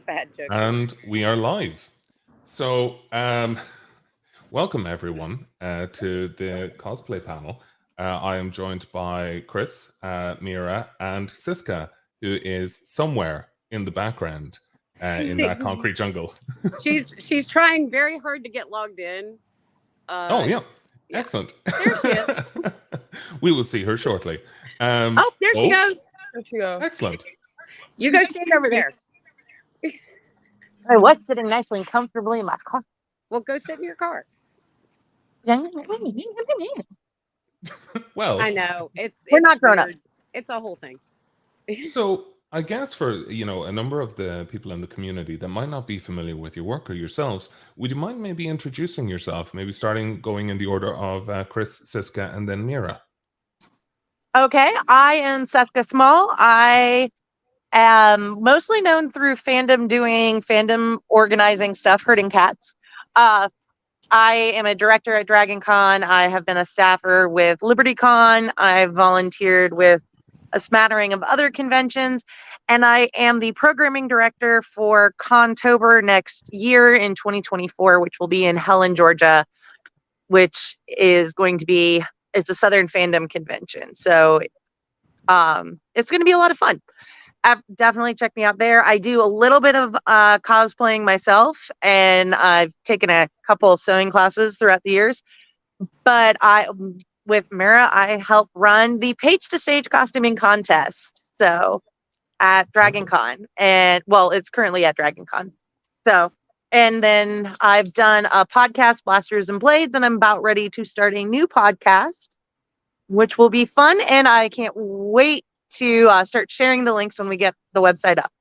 Bad joke. And we are live. So, welcome everyone to the cosplay panel. I am joined by Chris, Mira, and Siska, who is somewhere in the background in that concrete jungle. She's trying very hard to get logged in. Oh, yeah. Yeah. Excellent. There she is. We will see her shortly. Oh, there she goes. There she goes. Excellent. You go stand over there. I was sitting nicely and comfortably in my car. Well, go sit in your car. Well, I know We're not grown up. weird. It's a whole thing. so I guess for a number of the people in the community that might not be familiar with your work or yourselves, would you mind maybe introducing yourself? Maybe starting going in the order of Chris, Siska, and then Mira. Okay, I am Seska Small. I am mostly known through fandom doing fandom organizing stuff, herding cats. I am a director at DragonCon. I have been a staffer with LibertyCon. I've volunteered with a smattering of other conventions, and I am the programming director for Contober next year in 2024, which will be in Helen, Georgia, which is going to be, it's a Southern fandom convention. So it's going to be a lot of fun. Definitely check me out there. I do a little bit of cosplaying myself, and I've taken a couple of sewing classes throughout the years. But with Mira, I help run the Page to Stage costuming contest. So at DragonCon, and well, it's currently at DragonCon. So, and then I've done a podcast, Blasters and Blades, and I'm about ready to start a new podcast, which will be fun. And I can't wait to start sharing the links when we get the website up.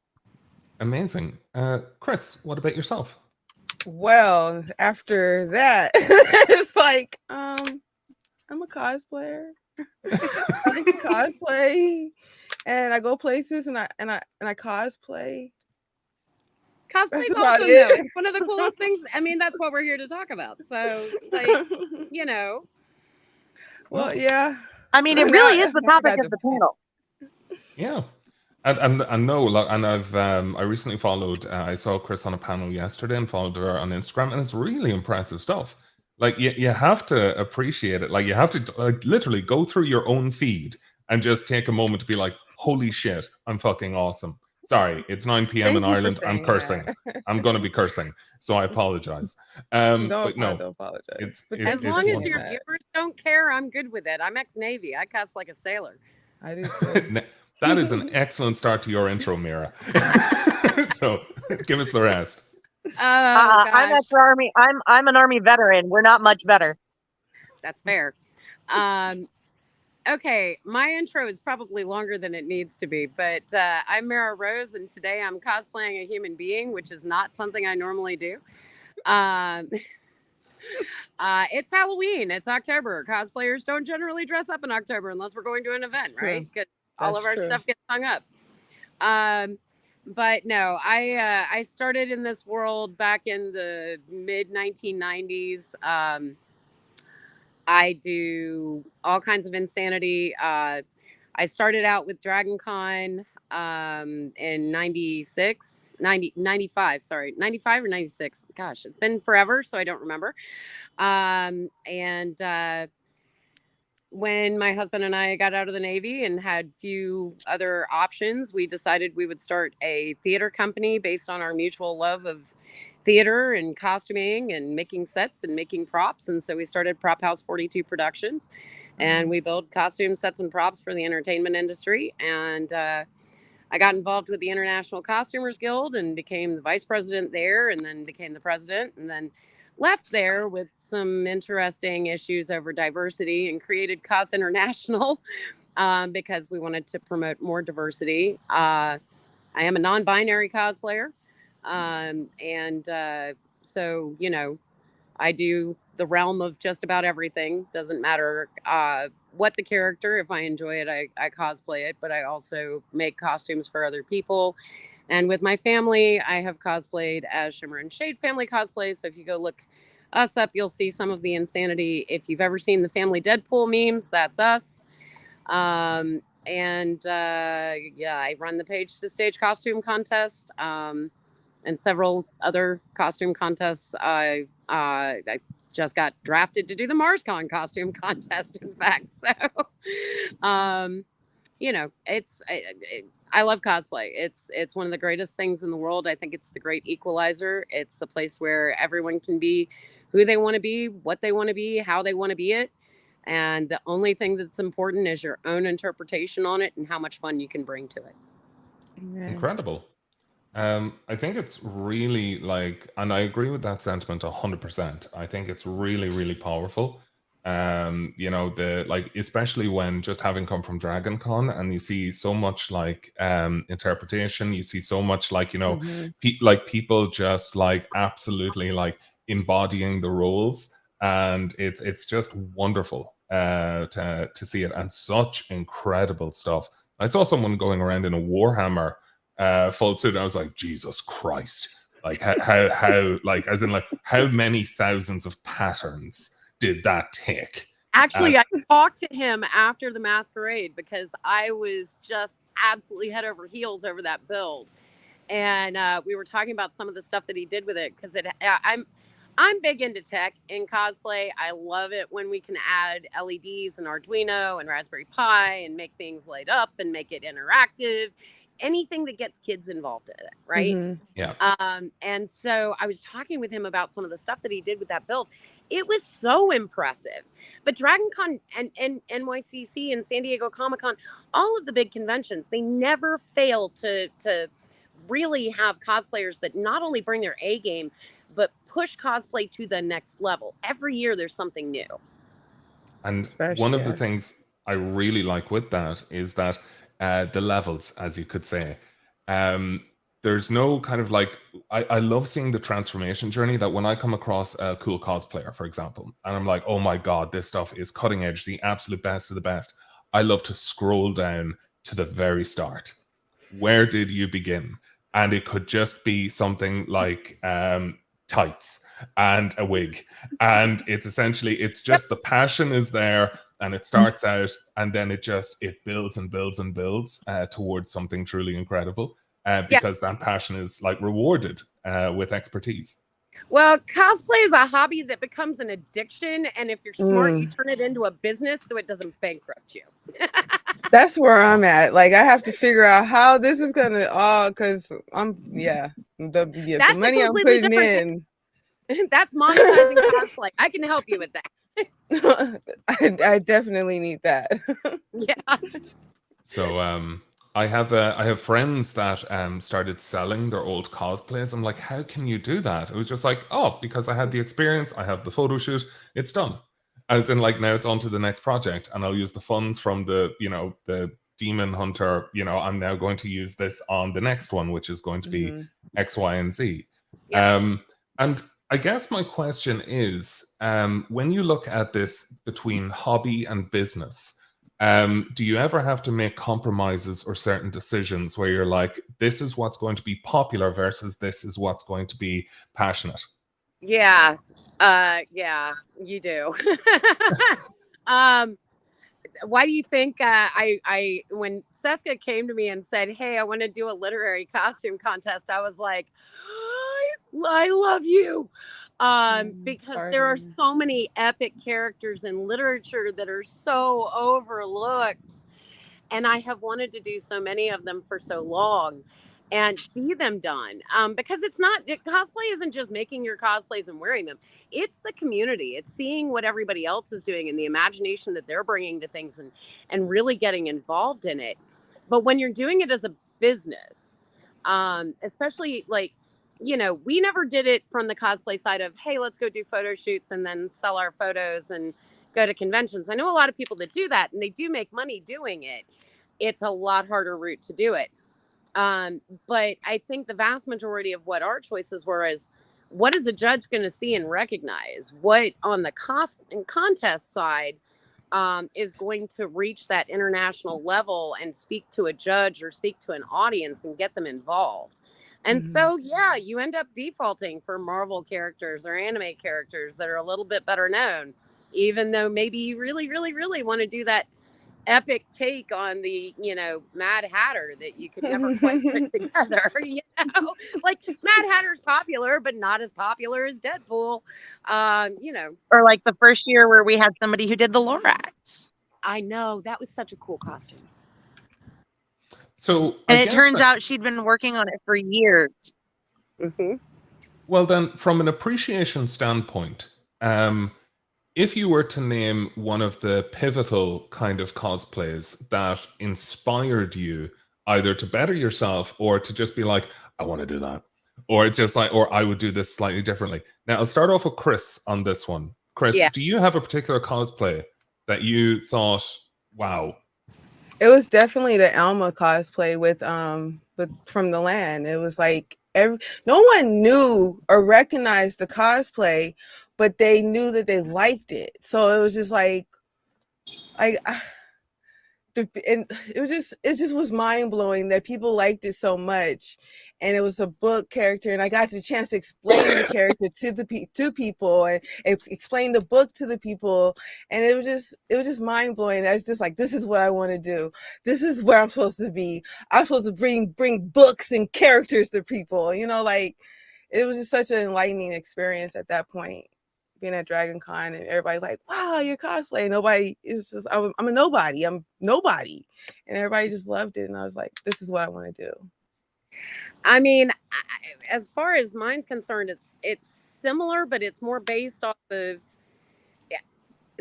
Amazing. Chris, what about yourself? Well, after that, it's like, I'm a cosplayer. I like to cosplay, and I go places, and I cosplay. Cosplay is That's awesome, about though. it. It's one of the coolest things. I mean, that's what we're here to talk about. So, like, Well, yeah. I mean, it Now really is the I topic got of the panel. Yeah. And no, like, and I recently followed. I saw Chris on a panel yesterday and followed her on Instagram, and it's really impressive stuff. Like you have to appreciate it. Like you have to literally go through your own feed and just take a moment to be like, "Holy shit, I'm fucking awesome." Sorry, it's 9 p.m. in Thank you for Ireland. I'm saying cursing. that. I'm going to be cursing, so I apologize. Don't But no, apologize. it's But as thank you for long saying as your that. viewers don't care, I'm good with it. I'm ex-Navy. I cuss like a sailor. I do too. that is an excellent start to your intro, Mira. So give us the rest. Oh, I'm gosh. ex-Army. I'm an Army veteran. We're not much better. That's fair. Okay, my intro is probably longer than it needs to be, but I'm Mara Rose, and today I'm cosplaying a human being, which is not something I normally do. It's Halloween. It's October. Cosplayers don't generally dress up in October unless we're going to an event, right? Because all of our stuff gets hung up. But no, I started in this world back in the mid 1990s. I do all kinds of insanity. I started out with DragonCon in 96, 90, 95, sorry, 95 or 96. Gosh, it's been forever, so I don't remember. And when my husband and I got out of the Navy and had few other options, we decided we would start a theater company based on our mutual love of theater and costuming and making sets and making props. And so we started Prop House 42 Productions, and we build costume sets and props for the entertainment industry. And I got involved with the International Costumers Guild and became the vice president there, and then became the president, and then left there with some interesting issues over diversity and created Cos International because we wanted to promote more diversity. I am a non-binary cosplayer. So, I do the realm of just about everything. Doesn't matter what the character. If I enjoy it, I cosplay it, but I also make costumes for other people. And with my family, I have cosplayed as Shimmer and Shade family cosplay. So if you go look us up, you'll see some of the insanity. If you've ever seen the Family Deadpool memes, that's us. and I run the Page to Stage costume contest, and several other costume contests. I just got drafted to do the MarsCon costume contest, in fact. So, I love cosplay. It's one of the greatest things in the world. I think it's the great equalizer. It's the place where everyone can be who they want to be, what they want to be, how they want to be it. And the only thing that's important is your own interpretation on it and how much fun you can bring to it. Amen. Incredible. I think it's really like, and I agree with that sentiment 100%. I think it's really, really powerful. Especially when just having come from Dragon Con and you see so much like interpretation, you see so much like, people just like absolutely like embodying the roles, and it's just wonderful to see it, and such incredible stuff. I saw someone going around in a Warhammer full suit, and I was like, Jesus Christ! Like how like as in like how many thousands of patterns did that take? Actually, I talked to him after the masquerade because I was just absolutely head over heels over that build, and we were talking about some of the stuff that he did with it because I'm big into tech in cosplay. I love it when we can add LEDs and Arduino and Raspberry Pi and make things light up and make it interactive. Anything that gets kids involved in it, right? Mhm. Yeah. And so I was talking with him about some of the stuff that he did with that build. It was so impressive. But DragonCon and NYCC and San Diego Comic-Con, all of the big conventions, they never fail to really have cosplayers that not only bring their A game, but push cosplay to the next level. Every year there's something new. And one of the Yes. things I really like with that is that the levels, as you could say, there's no kind of like, I love seeing the transformation journey, that when I come across a cool cosplayer, for example, and I'm like, oh my God, this stuff is cutting edge, the absolute best of the best. I love to scroll down to the very start. Where did you begin? And it could just be something like tights and a wig. And it's just the passion is there, and it starts out, and then it builds and builds and builds towards something truly incredible, because that passion is like rewarded with expertise. Well, cosplay is a hobby that becomes an addiction, and if you're smart, you turn it into a business so it doesn't bankrupt you. That's where I'm at. Like, I have to figure out how this is gonna because the money I'm putting in. That's monetizing cosplay. I can help you with that. I definitely need that. Yeah. So I have friends that started selling their old cosplays. I'm like, how can you do that? It was just like, oh, because I had the experience, I have the photo shoot, it's done. As in, like, now it's on to the next project, and I'll use the funds from the Demon Hunter. I'm now going to use this on the next one, which is going to be X, Y, and Z. Yeah. And I guess my question is, when you look at this between hobby and business, do you ever have to make compromises or certain decisions where you're like, this is what's going to be popular versus this is what's going to be passionate? Yeah. Yeah, you do. Why do you think I when Seska came to me and said, hey, I want to do a literary costume contest, I was like, I love you. Because there are so many epic characters in literature that are so overlooked, and I have wanted to do so many of them for so long and see them done. Because cosplay isn't just making your cosplays and wearing them. It's the community. It's seeing what everybody else is doing and the imagination that they're bringing to things, and really getting involved in it. But when you're doing it as a business, especially like, we never did it from the cosplay side of, hey, let's go do photo shoots and then sell our photos and go to conventions. I know a lot of people that do that, and they do make money doing it. It's a lot harder route to do it. But I think the vast majority of what our choices were is, what is a judge going to see and recognize? What on the cost and contest side is going to reach that international level and speak to a judge or speak to an audience and get them involved? And so, yeah, you end up defaulting for Marvel characters or anime characters that are a little bit better known, even though maybe you really, really, really want to do that epic take on the, Mad Hatter that you could never quite put together. Like Mad Hatter's popular, but not as popular as Deadpool. Or like the first year where we had somebody who did the Lorax. I know that was such a cool costume. So and it turns out she'd been working on it for years. Mm-hmm. Well, then, from an appreciation standpoint, if you were to name one of the pivotal kind of cosplays that inspired you either to better yourself or to just be like, I want to do that, or it's just like, or I would do this slightly differently. Now, I'll start off with Chris on this one. Chris, do you have a particular cosplay that you thought, wow? It was definitely the Elma cosplay with From the Land. It was like no one knew or recognized the cosplay, but they knew that they liked it. So it was just like it just was mind blowing that people liked it so much, and it was a book character, and I got the chance to explain the character to people and explain the book to the people, and it was just mind blowing. I was just like, this is what I want to do. This is where I'm supposed to be. I'm supposed to bring books and characters to people. Like it was just such an enlightening experience at that point. Being at Dragon Con and everybody's like, wow, you're cosplay. Nobody is just, I'm a nobody. I'm nobody. And everybody just loved it. And I was like, this is what I want to do. I mean, as far as mine's concerned, it's similar, but it's more based off of.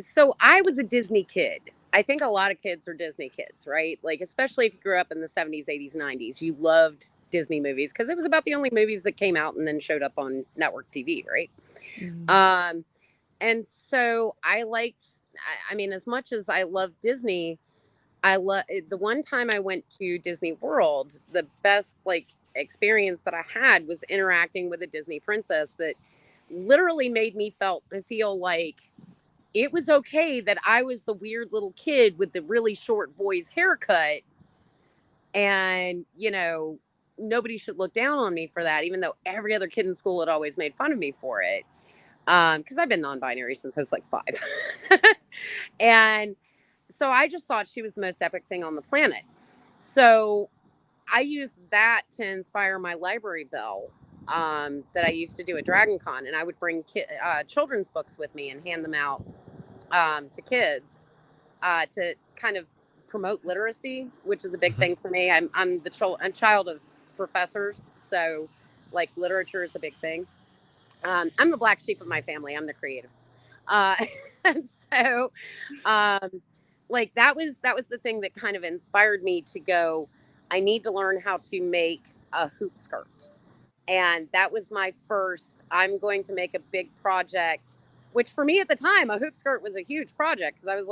So I was a Disney kid. I think a lot of kids are Disney kids, right? Like, especially if you grew up in the 70s, 80s, 90s, you loved Disney movies because it was about the only movies that came out and then showed up on network TV, right? Mm-hmm. And so I liked, I mean, as much as I love Disney, the one time I went to Disney World, the best experience that I had was interacting with a Disney princess that literally made me feel like it was okay that I was the weird little kid with the really short boy's haircut. And, nobody should look down on me for that, even though every other kid in school had always made fun of me for it. Because I've been non-binary since I was like 5. And so I just thought she was the most epic thing on the planet. So I used that to inspire my library bell that I used to do at Dragon Con. And I would bring children's books with me and hand them out to kids to kind of promote literacy, which is a big thing for me. I'm a child of professors, so literature is a big thing. I'm the black sheep of my family. I'm the creative. And so that was the thing that kind of inspired me to go, I need to learn how to make a hoop skirt. And that was my first, I'm going to make a big project, which for me at the time, a hoop skirt was a huge project because I was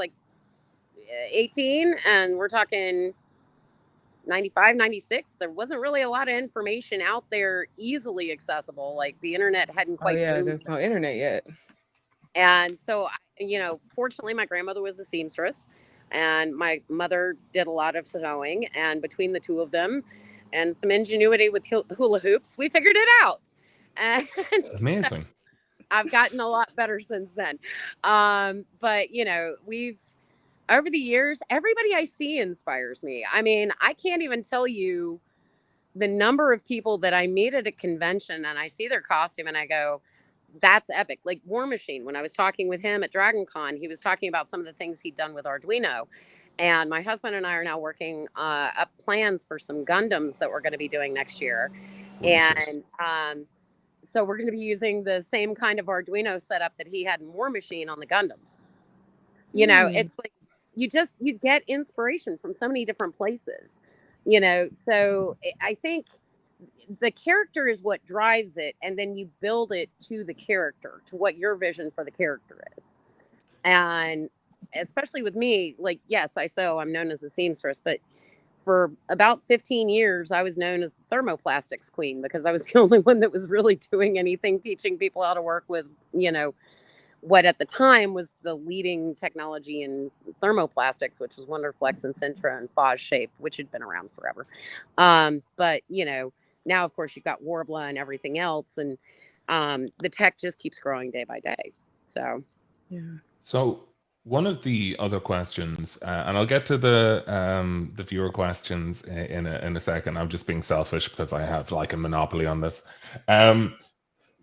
18 and we're talking 95, 96. There wasn't really a lot of information out there easily accessible. The internet hadn't quite. Oh yeah, there's no internet yet. And so, fortunately, my grandmother was a seamstress and my mother did a lot of sewing. And between the two of them and some ingenuity with hula hoops, we figured it out. And amazing. So I've gotten a lot better since then. But, we've, over the years, everybody I see inspires me. I mean, I can't even tell you the number of people that I meet at a convention and I see their costume and I go, that's epic. Like War Machine, when I was talking with him at Dragon Con, he was talking about some of the things he'd done with Arduino. And my husband and I are now working up plans for some Gundams that we're going to be doing next year. And so we're going to be using the same kind of Arduino setup that he had in War Machine on the Gundams. It's like you get inspiration from so many different places, so I think the character is what drives it, and then you build it to the character, to what your vision for the character is. And especially with me, yes, I sew, I'm known as a seamstress, but for about 15 years I was known as the thermoplastics queen because I was the only one that was really doing anything teaching people how to work with what at the time was the leading technology in thermoplastics, which was Wonderflex and Sintra and Foz Shape, which had been around forever. But now, of course, you've got Warbla and everything else, and the tech just keeps growing day by day. So, yeah. So One of the other questions, and I'll get to the viewer questions in a second. I'm just being selfish because I have like a monopoly on this.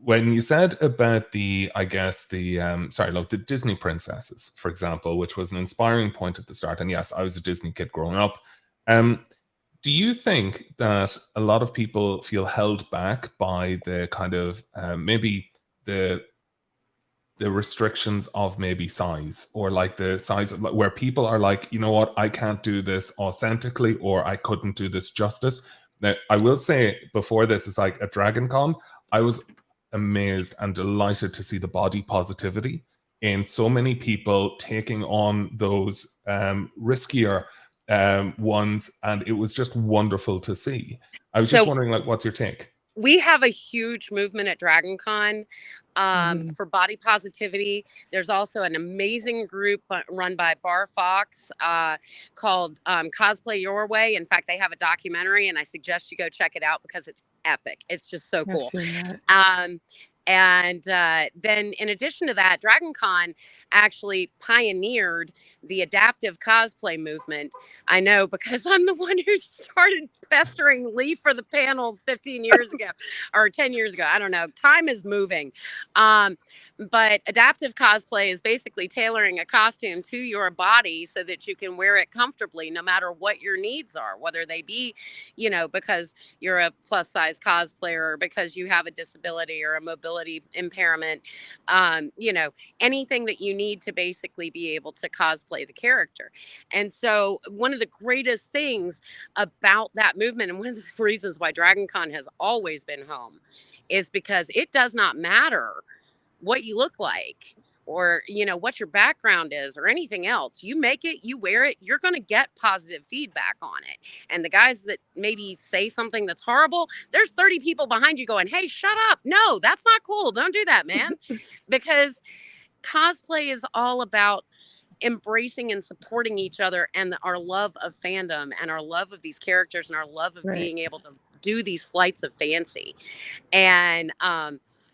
When you said about I guess the Disney princesses, for example, which was an inspiring point at the start, and yes, I was a Disney kid growing up. Do you think that a lot of people feel held back by the kind of maybe the restrictions of maybe size, or like the size of, where people are like, you know what, I can't do this authentically, or I couldn't do this justice? Now, I will say before this is like at Dragon Con, I was amazed and delighted to see the body positivity in so many people taking on those riskier ones, and it was just wonderful to see. I was just wondering, like, what's your take? We have a huge movement at Dragon Con for body positivity. There's also an amazing group run by Bar Fox called Cosplay Your Way. In fact, they have a documentary, and I suggest you go check it out because it's epic. It's just so cool. I've seen that. And then in addition to that, Dragon Con actually pioneered the adaptive cosplay movement. I know because I'm the one who started pestering Lee for the panels 15 years ago or 10 years ago. I don't know. Time is moving. But adaptive cosplay is basically tailoring a costume to your body so that you can wear it comfortably no matter what your needs are, whether they be, because you're a plus size cosplayer or because you have a disability or a mobility impairment, anything that you need to basically be able to cosplay the character. And so one of the greatest things about that movement, and one of the reasons why Dragon Con has always been home, is because it does not matter what you look like or what your background is or anything else. You make it, you wear it, you're going to get positive feedback on it. And the guys that maybe say something that's horrible, there's 30 people behind you going, hey, shut up, no, that's not cool, don't do that, man. Because cosplay is all about embracing and supporting each other and our love of fandom and our love of these characters and our love of being able to do these flights of fancy. And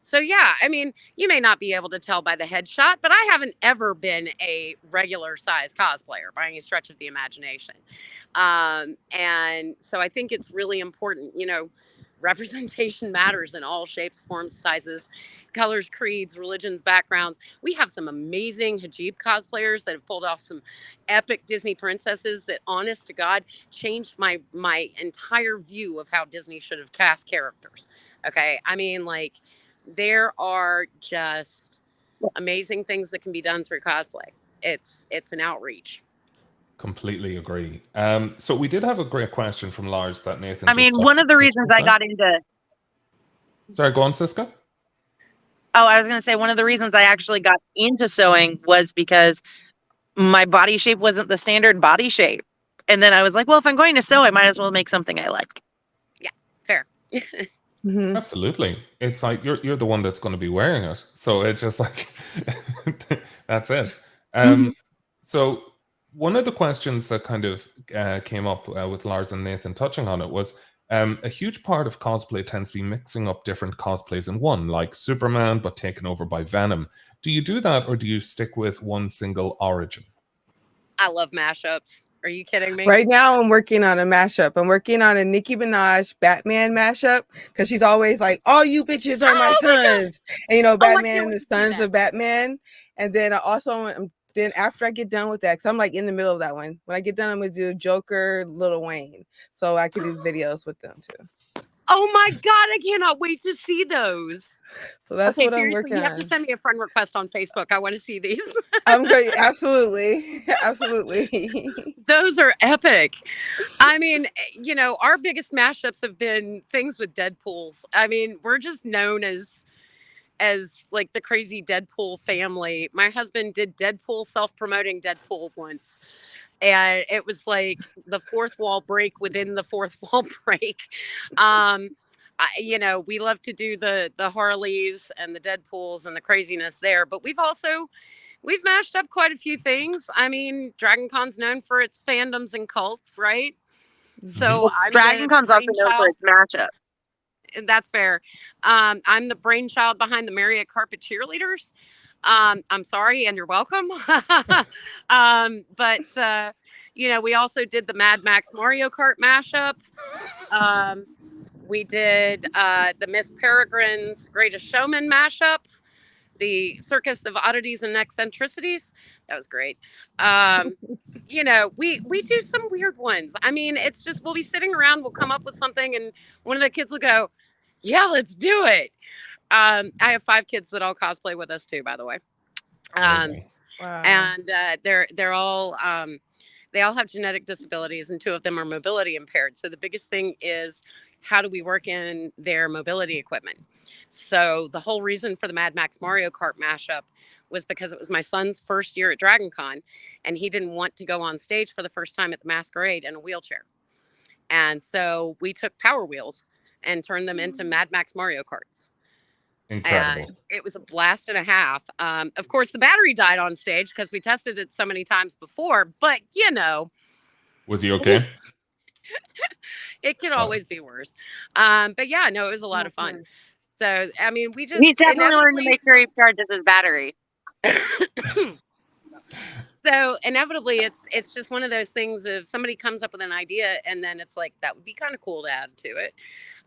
so, yeah, I mean, you may not be able to tell by the headshot, but I haven't ever been a regular size cosplayer by any stretch of the imagination. And so I think it's really important, representation matters in all shapes, forms, sizes, colors, creeds, religions, backgrounds. We have some amazing hijab cosplayers that have pulled off some epic Disney princesses that, honest to God, changed my entire view of how Disney should have cast characters. Okay. I mean, like, there are just amazing things that can be done through cosplay. It's an outreach. Completely agree. So we did have a great question from Lars that Nathan. I mean, one of the reasons I got into. Sorry, go on, Siska. Oh, I was going to say one of the reasons I actually got into sewing was because my body shape wasn't the standard body shape. And then I was like, well, if I'm going to sew, I might as well make something I like. Yeah, fair. Absolutely. It's like you're the one that's going to be wearing it. So it's just like, that's it. So one of the questions that kind of came up with Lars and Nathan touching on it was, a huge part of cosplay tends to be mixing up different cosplays in one, like Superman, but taken over by Venom. Do you do that, or do you stick with one single origin? I love mashups. Are you kidding me? Right now, I'm working on a mashup. I'm working on a Nicki Minaj Batman mashup because she's always like, "All you bitches are my sons," and Batman, the sons of Batman. And then then after I get done with that, because I'm like in the middle of that one. When I get done, I'm gonna do Joker, Lil Wayne, so I can do videos with them too. Oh my God, I cannot wait to see those. So that's what I'm working on. You have to send me a friend request on Facebook. I want to see these. I'm great. Absolutely. Absolutely. Those are epic. I mean, our biggest mashups have been things with Deadpools. I mean, we're just known as like the crazy Deadpool family. My husband did Deadpool, self-promoting Deadpool once. And it was like the fourth wall break within the fourth wall break. We love to do the Harleys and the Deadpools and the craziness there, but we've mashed up quite a few things. I mean, Dragon Con's known for its fandoms and cults, right? So Dragon Con's also known for its mashup. That's fair. I'm the brainchild behind the Marriott Carpet Cheerleaders. I'm sorry, and you're welcome. But we also did the Mad Max Mario Kart mashup. Um, we did the Miss Peregrine's Greatest Showman mashup, the Circus of Oddities and Eccentricities. That was great. Um, we do some weird ones. I mean, it's just we'll be sitting around, we'll come up with something, and one of the kids will go, "Yeah, let's do it." I have 5 kids that all cosplay with us too, by the way. Um, Amazing. Wow. and they're all they all have genetic disabilities, and 2 of them are mobility impaired. So the biggest thing is, how do we work in their mobility equipment? So the whole reason for the Mad Max Mario Kart mashup was because it was my son's first year at Dragon Con, and he didn't want to go on stage for the first time at the masquerade in a wheelchair. And so we took Power Wheels and turned them into Mad Max Mario Karts. Incredible. And it was a blast and a half. Of course, the battery died on stage because we tested it so many times before, but Was he okay? it could Oh. always be worse. But yeah, no, it was a lot of fun. So, I mean, we just He's definitely learned to make sure he charges his battery. So inevitably, it's just one of those things. If somebody comes up with an idea, and then it's like, that would be kind of cool to add to it.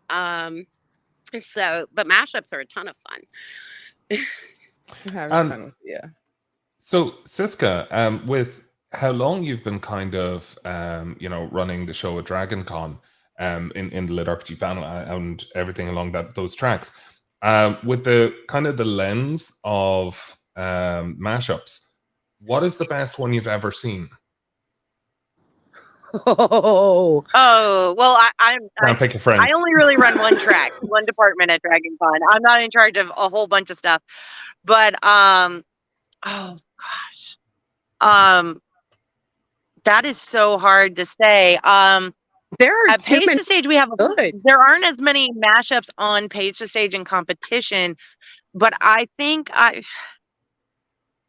But mashups are a ton of fun. I'm having fun with So, Siska, with how long you've been kind of, running the show at Dragon Con, in the LitRPG panel and everything along those tracks, with the kind of the lens of mashups, what is the best one you've ever seen? Oh, well, Can't pick your friends. I only really run one track, one department at Dragon Con. I'm not in charge of a whole bunch of stuff. But oh gosh. That is so hard to say. there are At too Page many to Stage, we have good. there aren't as many mashups on Page to Stage in competition, but I think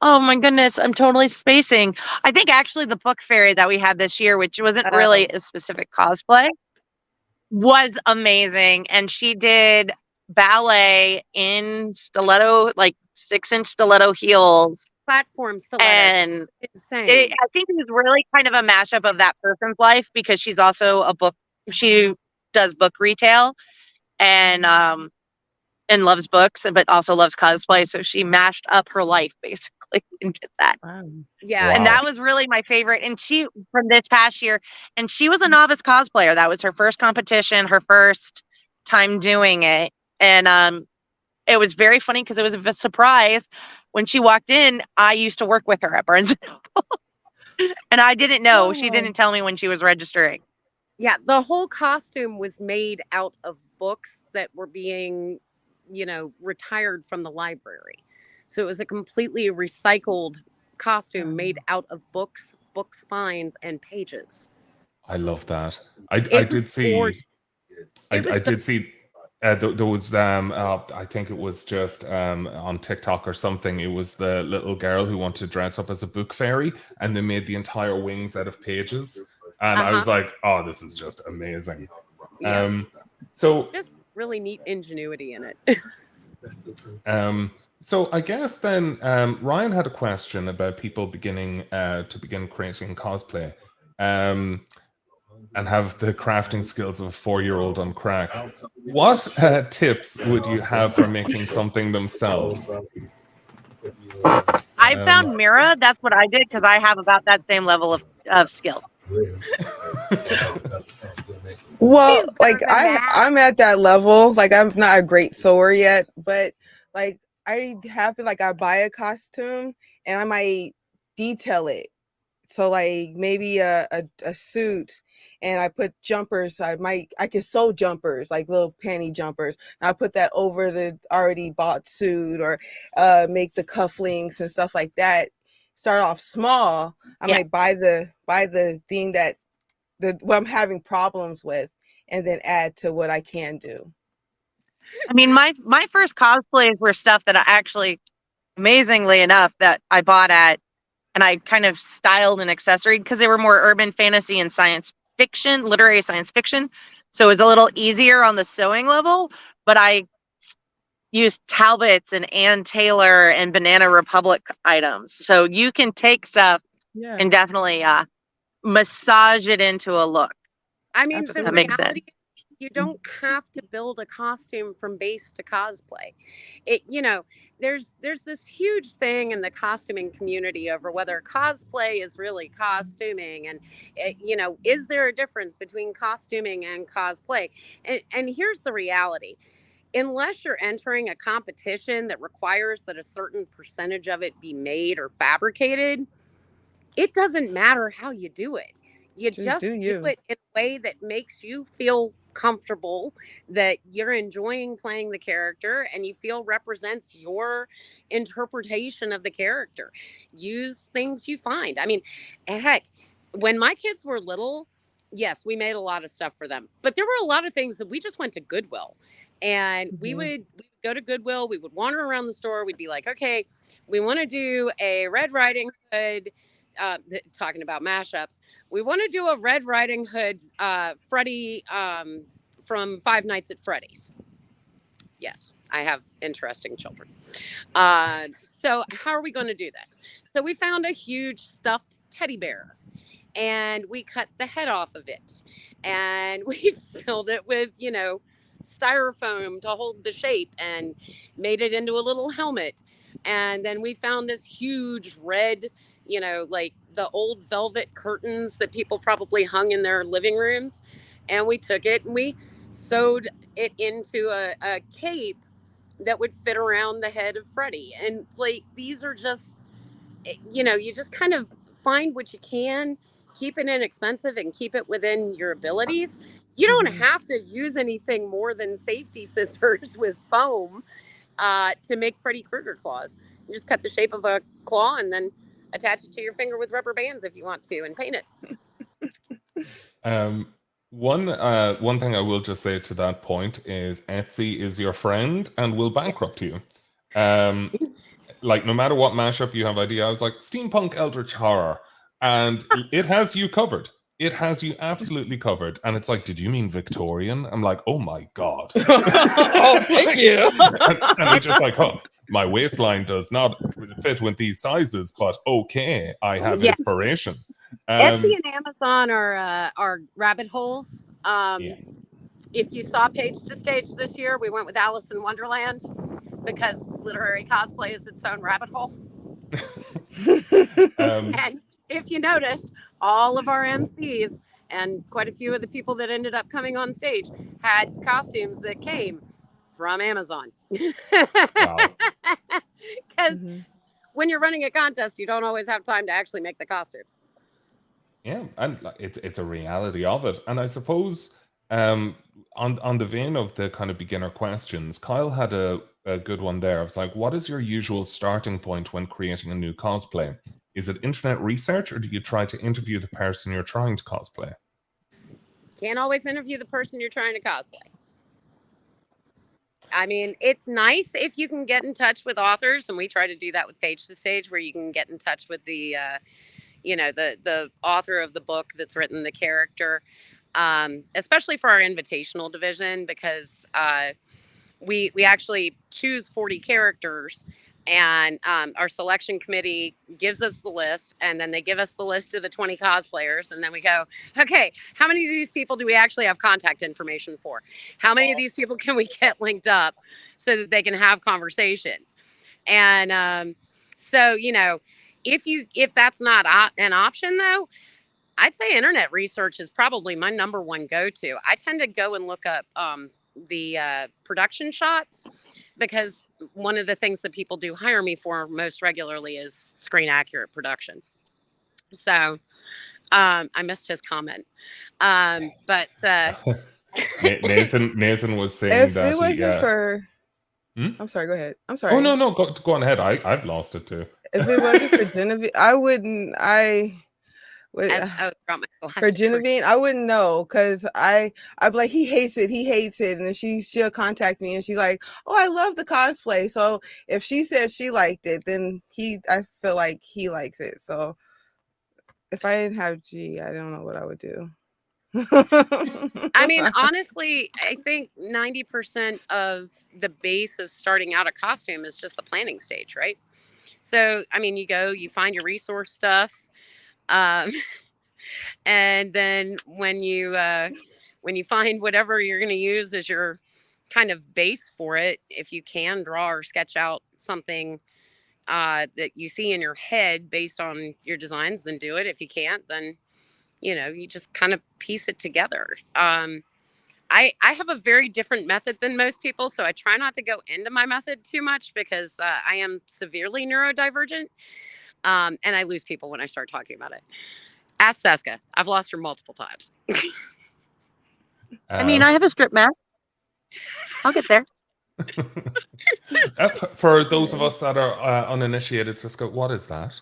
oh my goodness, I'm totally spacing. I think actually the Book Fairy that we had this year, which wasn't really a specific cosplay, was amazing. And she did ballet in stiletto, like 6-inch stiletto heels. Platform stilettos. And insane. I think it was really kind of a mashup of that person's life, because she's also she does book retail and loves books, but also loves cosplay. So she mashed up her life basically and did that. Wow. Yeah. Wow. And that was really my favorite. And she, from this past year, and she was a novice cosplayer. That was her first competition, her first time doing it. And it was very funny because it was a surprise. When she walked in, I used to work with her at Barnes & Noble. And I didn't know. Wow. She didn't tell me when she was registering. Yeah, the whole costume was made out of books that were being, retired from the library. So it was a completely recycled costume made out of books, book spines, and pages. I love that. I did see. I did see. There was I think it was just on TikTok or something. It was the little girl who wanted to dress up as a book fairy, and they made the entire wings out of pages. And I was like, "Oh, this is just amazing." Yeah. So just really neat ingenuity in it. So I guess then Ryan had a question about people beginning to begin creating cosplay. And have the crafting skills of a 4-year-old on crack. What tips would you have for making something themselves? I found Mira. That's what I did, because I have about that same level of skill. Well, like I'm at that level. Like I'm not a great sewer yet, but like I happen like I buy a costume and I might detail it. So like maybe a suit, and I put jumpers. I can sew jumpers, like little panty jumpers. And I put that over the already bought suit, or make the cufflinks and stuff like that. Start off small. I might buy the thing that what I'm having problems with, and then add to what I can do. I mean, my first cosplays were stuff that I actually, amazingly enough, that I bought at, and I kind of styled and accessory, because they were more urban fantasy and science fiction, literary science fiction. So it was a little easier on the sewing level, but I use Talbot's and Ann Taylor and Banana Republic items. So you can take stuff Yeah. and definitely massage it into a look. I mean, the That makes reality sense. is you don't have to build a costume from base to cosplay. It, you know, there's this huge thing in the costuming community over whether cosplay is really costuming, and you know, is there a difference between costuming and cosplay? And here's the reality: unless you're entering a competition that requires that a certain percentage of it be made or fabricated, it doesn't matter how you do it. You Just do just do you. it in a way that makes you feel comfortable, that you're enjoying playing the character, and you feel represents your interpretation of the character. Use things you find. I mean, heck, when my kids were little, yes, we made a lot of stuff for them, but there were a lot of things that we just went to Goodwill, and we Mhm. would go to Goodwill. We would wander around the store. We'd be like, okay, we want to do a Red Riding Hood, talking about mashups. We want to do a Red Riding Hood, Freddy, from Five Nights at Freddy's. Yes, I have interesting children. So how are we going to do this? So we found a huge stuffed teddy bear, and we cut the head off of it, and we filled it with, you know, styrofoam to hold the shape, and made it into a little helmet. And then we found this huge red, you know, like the old velvet curtains that people probably hung in their living rooms, and we took it and we sewed it into a cape that would fit around the head of Freddy. And like, these are just, you know, you just kind of find what you can, keep it inexpensive, and keep it within your abilities. You don't Mhm. have to use anything more than safety scissors with foam, to make Freddy Krueger claws. You just cut the shape of a claw and then attach it to your finger with rubber bands if you want to, and paint it. Um, one thing I will just say to that point is Etsy is your friend and will Yes. bankrupt you. Um, like no matter what mashup you have idea, I was like steampunk eldritch horror, and it has you covered. It has you absolutely covered. And it's like, did you mean Victorian? I'm like, oh my god. Oh, thank you. And it's just like, oh, my waistline does not fit with these sizes, but okay, I have Yeah. inspiration. Etsy Um, and Amazon are rabbit holes. yeah. If you saw Page to Stage this year, we went with Alice in Wonderland because literary cosplay is its own rabbit hole. Um, And if you noticed, all of our MCs and quite a few of the people that ended up coming on stage had costumes that came from Amazon. wow. Because Mhm. when you're running a contest, you don't always have time to actually make the costumes. Yeah, and it's a reality of it. And I suppose um on the vein of the kind of beginner questions, Kyle had a good one there. I was like, what is your usual starting point when creating a new cosplay? Is it internet research or do you try to interview the person you're trying to cosplay? Can't always interview the person you're trying to cosplay. I mean, it's nice if you can get in touch with authors, and we try to do that with Page to Stage, where you can get in touch with the, you know, the author of the book that's written the character, especially for our invitational division, because we actually choose 40 characters, and our selection committee gives us the list, and then they give us the list of the 20 cosplayers, and then we go, okay, how many of these people do we actually have contact information for? How many of these people can we get linked up so that they can have conversations? And so, you know, if that's not an option though, I'd say internet research is probably my number one go-to. I tend to go and look up the production shots, because one of the things that people do hire me for most regularly is screen accurate productions. So I missed his comment, but Nathan was saying If it that he wasn't for, hmm? I'm sorry, go ahead. I'm Oh no, sorry. no, go on ahead. I've lost it too. If it wasn't for Genevieve, I wouldn't. I would. I brought my For glasses. Genevieve, I wouldn't know because I'd be like, he hates it, and then she'll contact me and she's like, oh, I love the cosplay. So if she says she liked it, then I feel like he likes it. So if I didn't have G, I don't know what I would do. I mean, honestly, I think 90% of the base of starting out a costume is just the planning stage, right? So, I mean, you go, you find your resource stuff, um, and then when you find whatever you're going to use as your kind of base for it, if you can draw or sketch out something that you see in your head based on your designs, then do it. If you can't, then you just kind of piece it together. I have a very different method than most people, so I try not to go into my method too much because I am severely neurodivergent, and I lose people when I start talking about it. Ask Seska. I've lost her multiple times. I mean, I have a strip map. I'll get there. For those of us that are uninitiated, Cisco, what is that?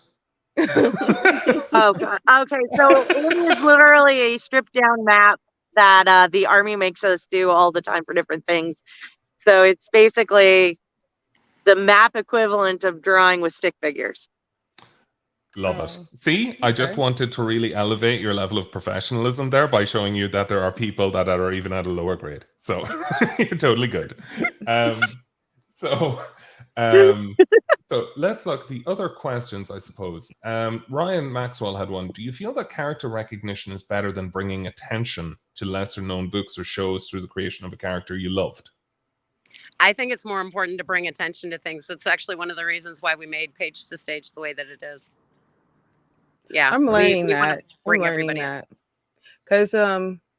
Oh, God. Okay, so it is literally a stripped down map that the Army makes us do all the time for different things. So it's basically the map equivalent of drawing with stick figures. Love it. See, I just wanted to really elevate your level of professionalism there by showing you that there are people that are even at a lower grade. So you're totally good. So let's look at the other questions, I suppose. Ryan Maxwell had one. Do you feel that character recognition is better than bringing attention to lesser known books or shows through the creation of a character you loved? I think it's more important to bring attention to things. That's actually one of the reasons why we made Page to Stage the way that it is. Yeah, I'm learning we that. Bring everybody that because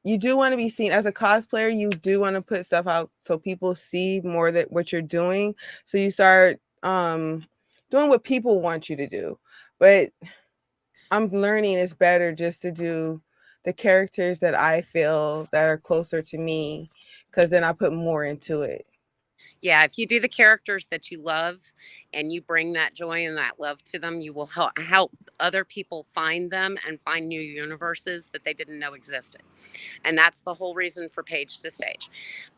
you do want to be seen as a cosplayer. You do want to put stuff out so people see more that what you're doing. So you start doing what people want you to do. But I'm learning it's better just to do the characters that I feel that are closer to me, because then I put more into it. Yeah, if you do the characters that you love and you bring that joy and that love to them, you will help other people find them and find new universes that they didn't know existed. And that's the whole reason for Page to Stage.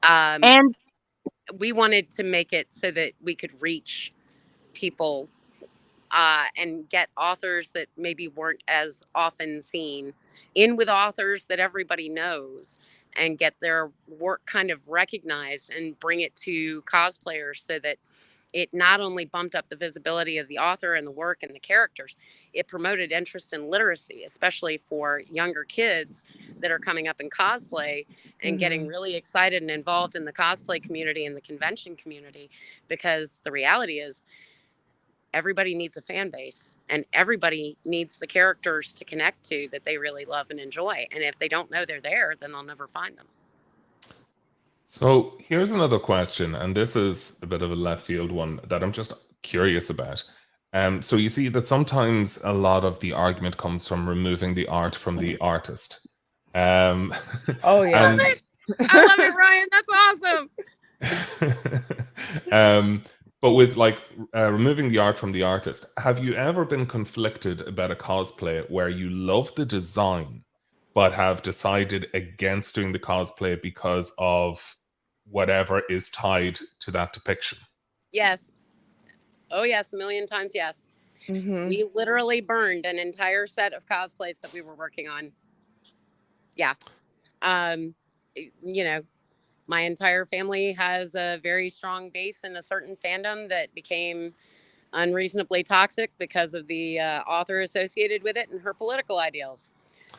And we wanted to make it so that we could reach people and get authors that maybe weren't as often seen in with authors that everybody knows, and get their work kind of recognized and bring it to cosplayers so that it not only bumped up the visibility of the author and the work and the characters, it promoted interest in literacy, especially for younger kids that are coming up in cosplay and getting really excited and involved in the cosplay community and the convention community. Because the reality is, everybody needs a fan base, and everybody needs the characters to connect to that they really love and enjoy. And if they don't know they're there, then they'll never find them. So here's another question, and this is a bit of a left field one that I'm just curious about. So you see that sometimes a lot of the argument comes from removing the art from the artist. Oh yeah, I love it, Ryan. That's awesome. But with removing the art from the artist, have you ever been conflicted about a cosplay where you love the design but have decided against doing the cosplay because of whatever is tied to that depiction? Yes. Oh yes, a million times yes. We literally burned an entire set of cosplays that we were working on. Yeah. My entire family has a very strong base in a certain fandom that became unreasonably toxic because of the author associated with it and her political ideals.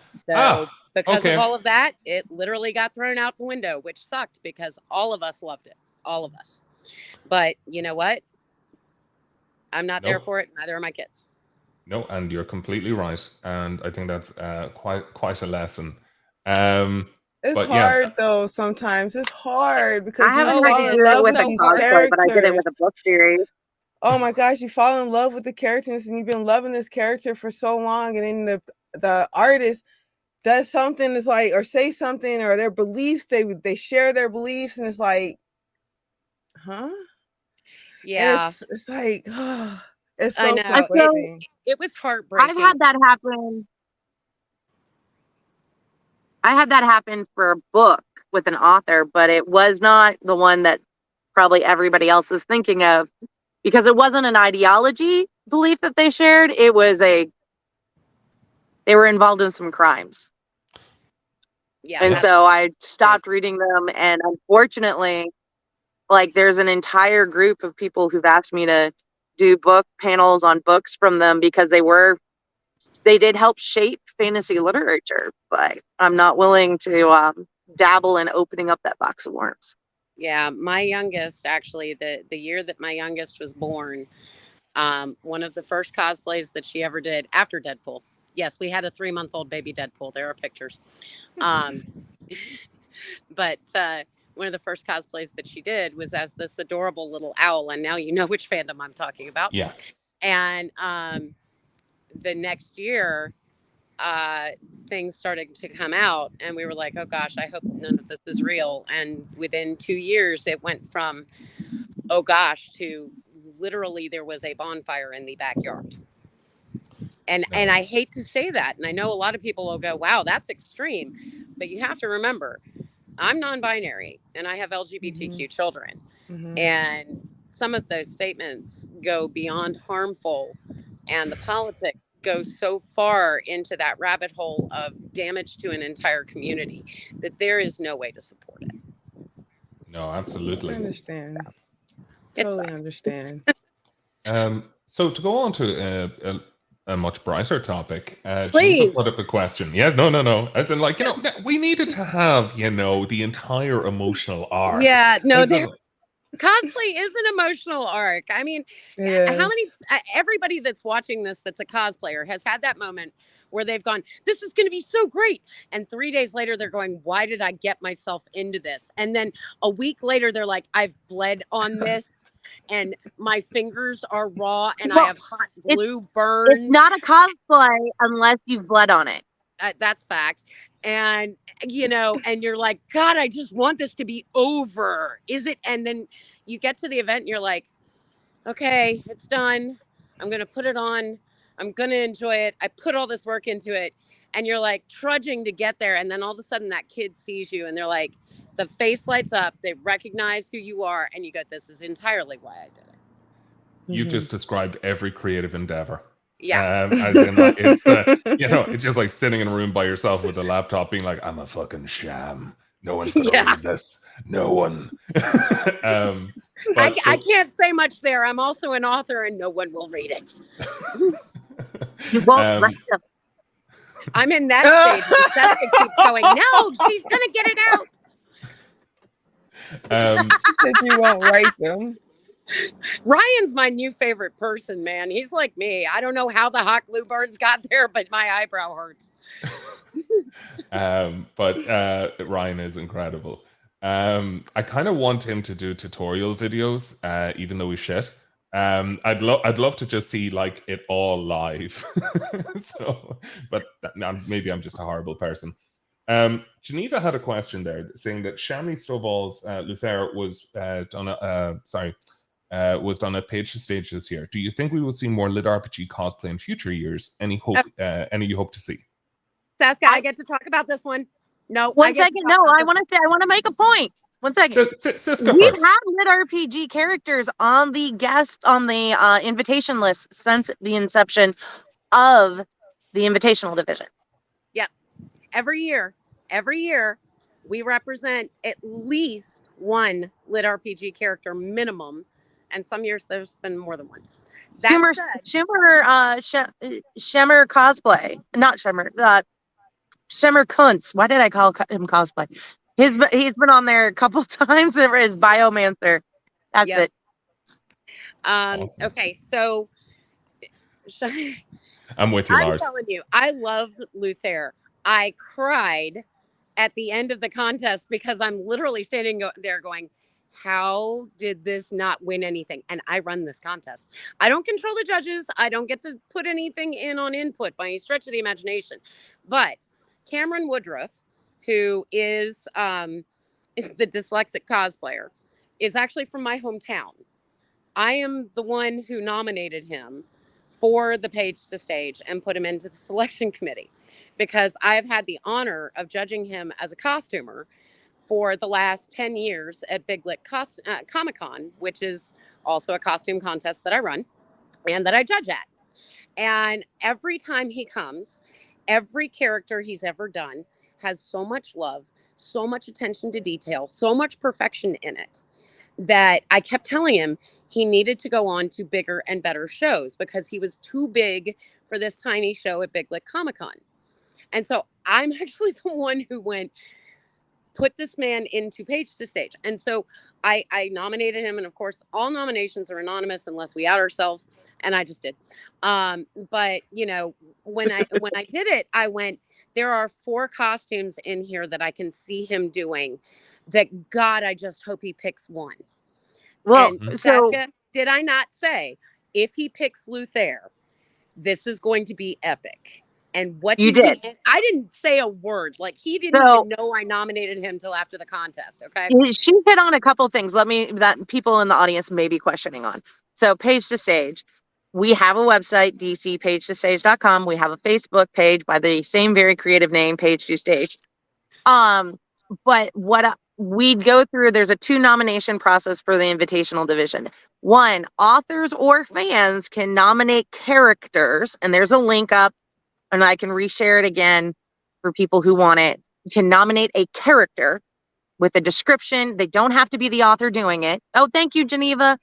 So because of all of that, it literally got thrown out the window, which sucked because all of us loved it. All of us. But you know what? I'm not there for it. Neither are my kids. No, and you're completely right. And I think that's quite a lesson. It's hard though. Sometimes it's hard because I haven't had to do it with a cosplay, but I did it with a book series. Oh my gosh, you fall in love with the characters and you've been loving this character for so long, and then the artist does something that's like, or say something, or their beliefs, they share their beliefs, and it's like, huh? Yeah. And it's like, oh, it's so I know. conflicting. It was heartbreaking. I've had that happen. I had that happen for a book with an author, but it was not the one that probably everybody else is thinking of, because it wasn't an ideology belief that they shared. It was they were involved in some crimes. Yeah, And Yeah. so I stopped reading them. And unfortunately, like there's an entire group of people who've asked me to do book panels on books from them because they did help shape fantasy literature, but I'm not willing to dabble in opening up that box of worms. yeah. My youngest, actually, the year that my youngest was born, one of the first cosplays that she ever did after Deadpool. Yes, we had a 3-month-old baby Deadpool. There are pictures. Um, but one of the first cosplays that she did was as this adorable little owl, and now you know which fandom I'm talking about. Yeah. And the next year, uh, things started to come out, and we were like, "Oh gosh, I hope none of this is real." And within 2 years, it went from "Oh gosh" to literally there was a bonfire in the backyard. And No. I hate to say that, and I know a lot of people will go, "Wow, that's extreme," but you have to remember, I'm non-binary and I have LGBTQ children, and some of those statements go beyond harmful, and the politics go so far into that rabbit hole of damage to an entire community that there is no way to support it. No, I absolutely. understand. It Totally sucks. understand. So to go on to a much brighter topic, Geneva Please. put up a question. Yes, no. As in, like, we needed to have, the entire emotional arc. Yeah, no, As in, cosplay is an emotional arc. I mean, It how many is. everybody that's watching this that's a cosplayer has had that moment where they've gone, "This is going to be so great," and 3 days later they're going, "Why did I get myself into this?" And then a week later they're like, "I've bled on this and my fingers are raw and I Well, have hot it's glue it's burns." not a cosplay unless you've bled on it. That's fact. And and you're like, "God, I just want this to be over." Is it? And then you get to the event and you're like, "Okay, it's done. I'm going to put it on. I'm going to enjoy it. I put all this work into it." And you're like trudging to get there, and then all of a sudden that kid sees you and they're like, the face lights up, they recognize who you are, and you go, "This is entirely why I did it." you've just described every creative endeavor. Yeah. As in, like, it's it's just like sitting in a room by yourself with a laptop, being like, "I'm a fucking sham. No one's gonna Yeah. read this. No one." I But can't say much there. I'm also an author and no one will read it. You won't um, let them. I'm in that stage where Jessica keeps going, "No, she's going to get it out." She said you won't write them. Ryan's my new favorite person, man. He's like me. I don't know how the hot glue burns got there, but my eyebrow hurts. but Ryan is incredible. I kind of want him to do tutorial videos, even though he's shit. I'd love to just see like it all live. But maybe I'm just a horrible person. Geneva had a question there saying that Chamois Stovall's Luther was done at Page to Stage this year. Do you think we will see more LitRPG cosplay in future years? Any hope? Any you hope to see? Saska, I get to talk about this one. No, One second. No, I want to make a point. 1 second. Siska We've first. had LitRPG characters on the invitation list since the inception of the Invitational Division. Yep. Every year, we represent at least one LitRPG character minimum, and some years there's been more than one. Shimmer cosplay, not Shimmer. Shimmer Kuntz. Why did I call him cosplay? He's been on there a couple times for his Biomancer. That's it. Awesome. Okay, so I'm with you, Lars. I'm telling you, I love Luther. I cried at the end of the contest because I'm literally standing there going, "How did this not win anything?" And I run this contest. I don't control the judges. I don't get to put anything in on input by any stretch of the imagination. But Cameron Woodruff, who is the dyslexic cosplayer, is actually from my hometown. I am the one who nominated him for the Page to Stage and put him into the selection committee because I've had the honor of judging him as a costumer for the last 10 years at Big Lit Comic-Con, which is also a costume contest that I run and that I judge at. And every time he comes, every character he's ever done has so much love, so much attention to detail, so much perfection in it that I kept telling him he needed to go on to bigger and better shows because he was too big for this tiny show at Big Lick Comic Con. And so I'm actually the one who went, put this man into Page to Stage. And so I nominated him. And of course, all nominations are anonymous unless we out ourselves. And I just did. But you know, when I did it, I went, there are 4 costumes in here that I can see him doing that, God, I just hope he picks one. Well, And so Saska, did I not say, if he picks Luther, this is going to be epic? And what you did did. he? I didn't say a word. Like, he didn't So even know I nominated him till after the contest. Okay. she hit on a couple things. That people in the audience may be questioning on. So Page to Stage. We have a website, dcpagetostage.com. We have a Facebook page by the same very creative name, Page to Stage. But what we'd go through, there's a 2 nomination process for the invitational division. 1, authors or fans can nominate characters, and there's a link up, and I can reshare it again for people who want it. You can nominate a character with a description. They don't have to be the author doing it. Oh, thank you, Geneva.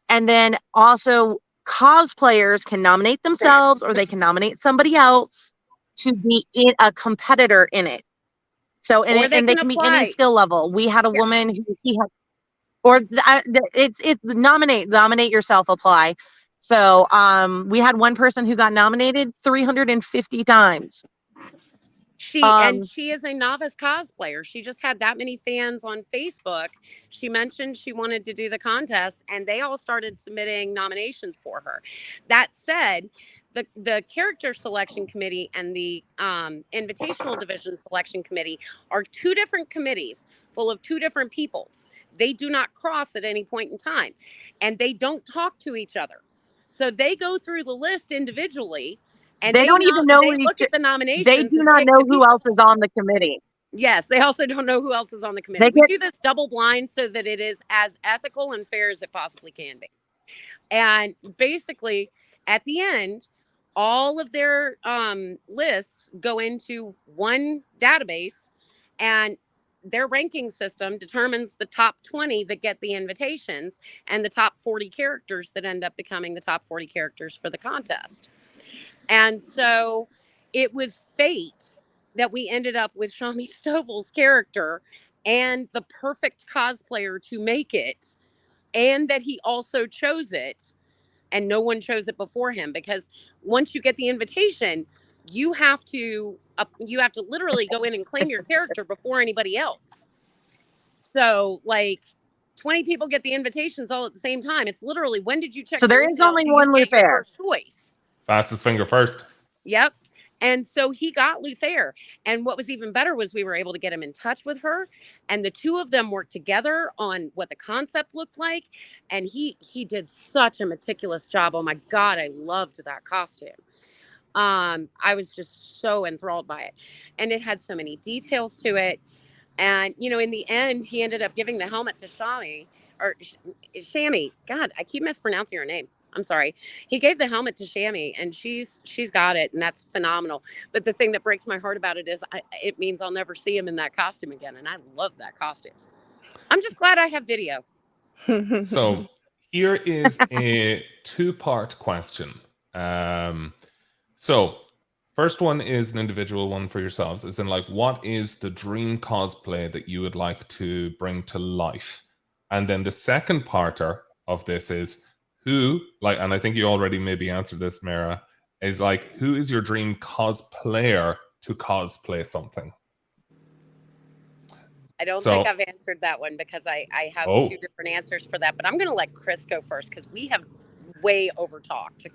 And then also cosplayers can nominate themselves or they can nominate somebody else to be in a competitor in it. So, Or they and they can can be any apply. skill level. We had a Yeah. woman who he had, or it's nominate yourself, apply. So, we had one person who got nominated 350 times. She is a novice cosplayer. She just had that many fans on Facebook. She mentioned she wanted to do the contest, and they all started submitting nominations for her. That said, the character selection committee and the invitational division selection committee are 2 different committees full of 2 different people. They do not cross at any point in time, and they don't talk to each other. So they go through the list individually, and They don't even know they look at the they nominations do and not pick know the who people. else is on the committee. Yes, they also don't know who else is on the committee. They We get do this double blind so that it is as ethical and fair as it possibly can be. And basically, at the end, all of their lists go into one database, and their ranking system determines the top 20 that get the invitations and the top 40 characters that end up becoming the top 40 characters for the contest. And so it was fate that we ended up with Shami Stovall's character and the perfect cosplayer to make it, and that he also chose it and no one chose it before him, because once you get the invitation, you have to literally go in and claim your character before anybody else. So like 20 people get the invitations all at the same time. It's literally, when did you check so there your is email? only Do you one get your Luther. first choice? Fastest finger first. Yep. And so he got Luther. And what was even better was we were able to get him in touch with her. And the 2 of them worked together on what the concept looked like. And he did such a meticulous job. Oh my God, I loved that costume. I was just so enthralled by it. And it had so many details to it. And, you know, in the end, he ended up giving the helmet to Shami, or Shami. God, I keep mispronouncing her name. I'm sorry. He gave the helmet to Shami, and she's got it, and that's phenomenal. But the thing that breaks my heart about it is it means I'll never see him in that costume again, and I love that costume. I'm just glad I have video. So here is a 2-part question. So first one is an individual one for yourselves, as in like, what is the dream cosplay that you would like to bring to life? And then the second parter of this is who, like, and I think you already maybe answered this, Mara, is like, who is your dream cosplayer to cosplay something? I don't So- think I've answered that one because I have Oh. 2 different answers for that, but I'm going to let Chris go first because we have way over talked.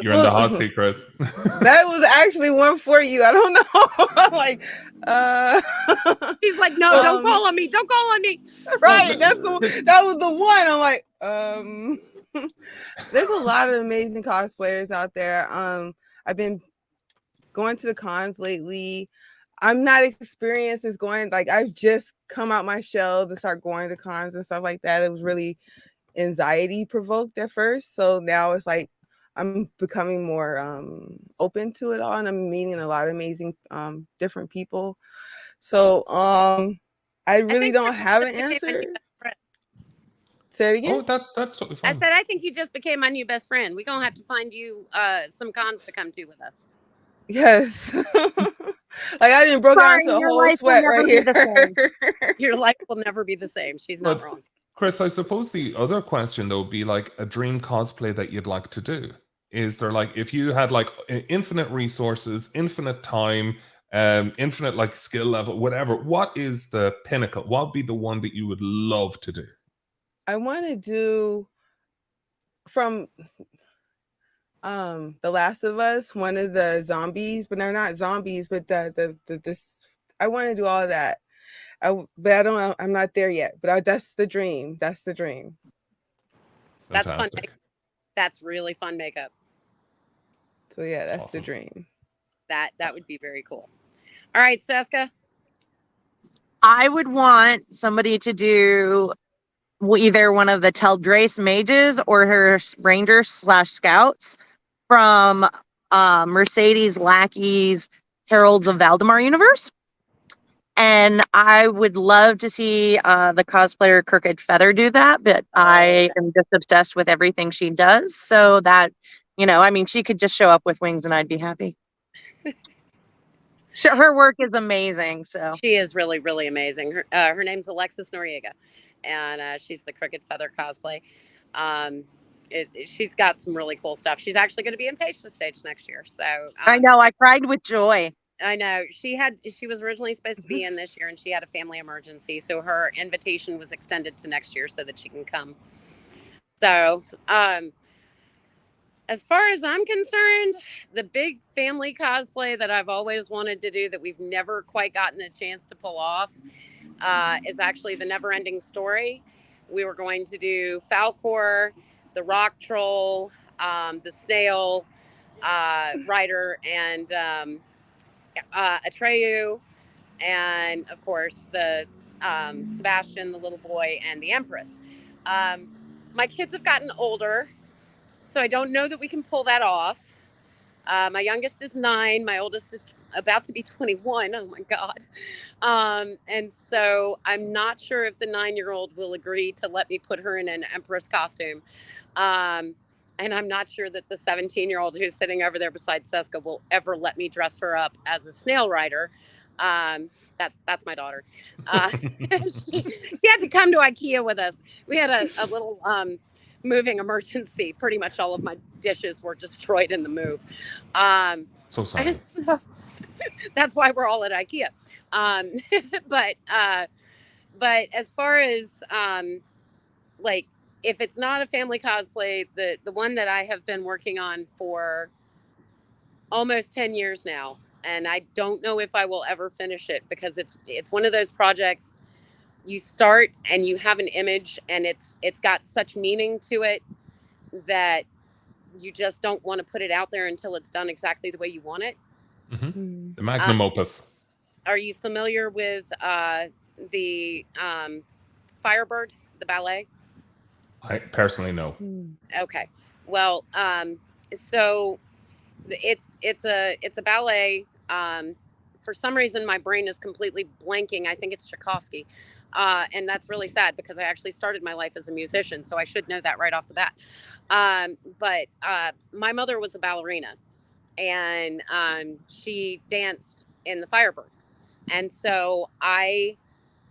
You're in the hot seat, Chris. That was actually one for you. I don't know. I'm like, He's like, no, don't call on me. Don't call on me. Right. That was the one. I'm like, there's a lot of amazing cosplayers out there. I've been going to the cons lately. I'm not experienced as going, like, I've just come out my shell to start going to cons and stuff like that. It was really anxiety provoked at first. So now it's like, I'm becoming more open to it all, and I'm meeting a lot of amazing different people. So I really think don't Chris have just an became my new answer. best friend. Say it again. Oh, that's totally I fine. said, I think you just became my new best friend. We're gonna have to find you some cons to come to with us. Yes. Like I didn't broke out Sorry, into a your whole life will sweat never right be the same. here. Your life will never be the same. She's not But wrong. Chris, I suppose the other question though would be like a dream cosplay that you'd like to do. Is there like if you had like infinite resources, infinite time, infinite like skill level, whatever, what is the pinnacle? What would be the one that you would love to do? I want to do from The Last of Us, one of the zombies, but they're not zombies, but the this I want to do all of that. But I don't know, I'm not there yet. But that's the dream. That's the dream. That's fun. Fantastic. That's really fun makeup. So yeah, that's the Awesome. dream. That would be very cool. All right, Seska. I would want somebody to do either one of the Teldrace mages or her rangers / scouts from Mercedes Lackey's Heralds of Valdemar universe. And I would love to see the cosplayer Crooked Feather do that, but I am just obsessed with everything she does. So that, I mean, she could just show up with wings and I'd be happy. Her work is amazing. So She is really, really amazing. Her name's Alexis Noriega, and she's the Crooked Feather cosplay. She's got some really cool stuff. She's actually going to be in Page the Stage next year. So I know I cried with joy. I know she was originally supposed to be in this year, and she had a family emergency, so her invitation was extended to next year so that she can come. So as far as I'm concerned, the big family cosplay that I've always wanted to do that we've never quite gotten the chance to pull off is actually the Never Ending Story. We were going to do Falcor, the Rock Troll, the Snail Rider, and Atreyu, and of course the Sebastian, the little boy, and the Empress. My kids have gotten older, so I don't know that we can pull that off. My youngest is 9. My oldest is about to be 21. Oh my God. And so I'm not sure if the 9-year-old will agree to let me put her in an Empress costume. And I'm not sure that the 17-year-old who's sitting over there beside Seska will ever let me dress her up as a snail rider. That's my daughter. She had to come to IKEA with us. We had a little moving emergency. Pretty much all of my dishes were destroyed in the move. So sorry. That's why we're all at IKEA. But as far as like, if it's not a family cosplay, the one that I have been working on for almost 10 years now, and I don't know if I will ever finish it, because it's one of those projects you start and you have an image and it's got such meaning to it that you just don't want to put it out there until it's done exactly the way you want it. Mm-hmm. The magnum opus. Are you familiar with the Firebird, the ballet? I personally know. Okay. Well, so it's a ballet. For some reason, my brain is completely blanking. I think it's Tchaikovsky, and that's really sad because I actually started my life as a musician, so I should know that right off the bat. But my mother was a ballerina, and she danced in the Firebird, and so I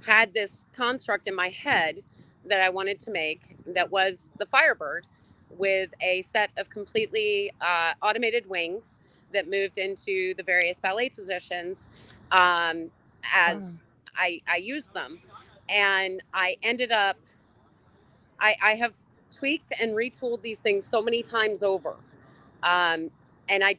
had this construct in my head that I wanted to make that was the Firebird with a set of completely automated wings that moved into the various ballet positions as I used them. And I ended up, I have tweaked and retooled these things so many times over. And I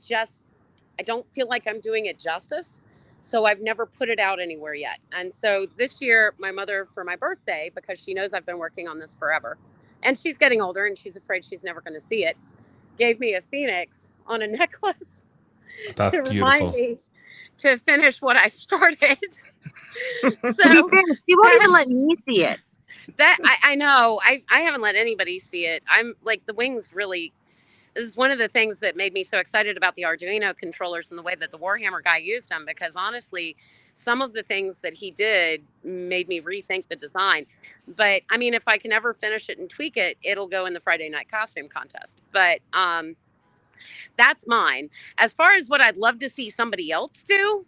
don't feel like I'm doing it justice. So I've never put it out anywhere yet. And so this year, my mother, for my birthday, because she knows I've been working on this forever, and she's getting older and she's afraid she's never going to see it, gave me a phoenix on a necklace. That's to beautiful. Remind me to finish what I started. So you won't even let me see it. That I know. I haven't let anybody see it. I'm like, the wings really, this is one of the things that made me so excited about the Arduino controllers and the way that the Warhammer guy used them, because honestly, some of the things that he did made me rethink the design. But I mean, if I can ever finish it and tweak it, it'll go in the Friday night costume contest. But that's mine. As far as what I'd love to see somebody else do,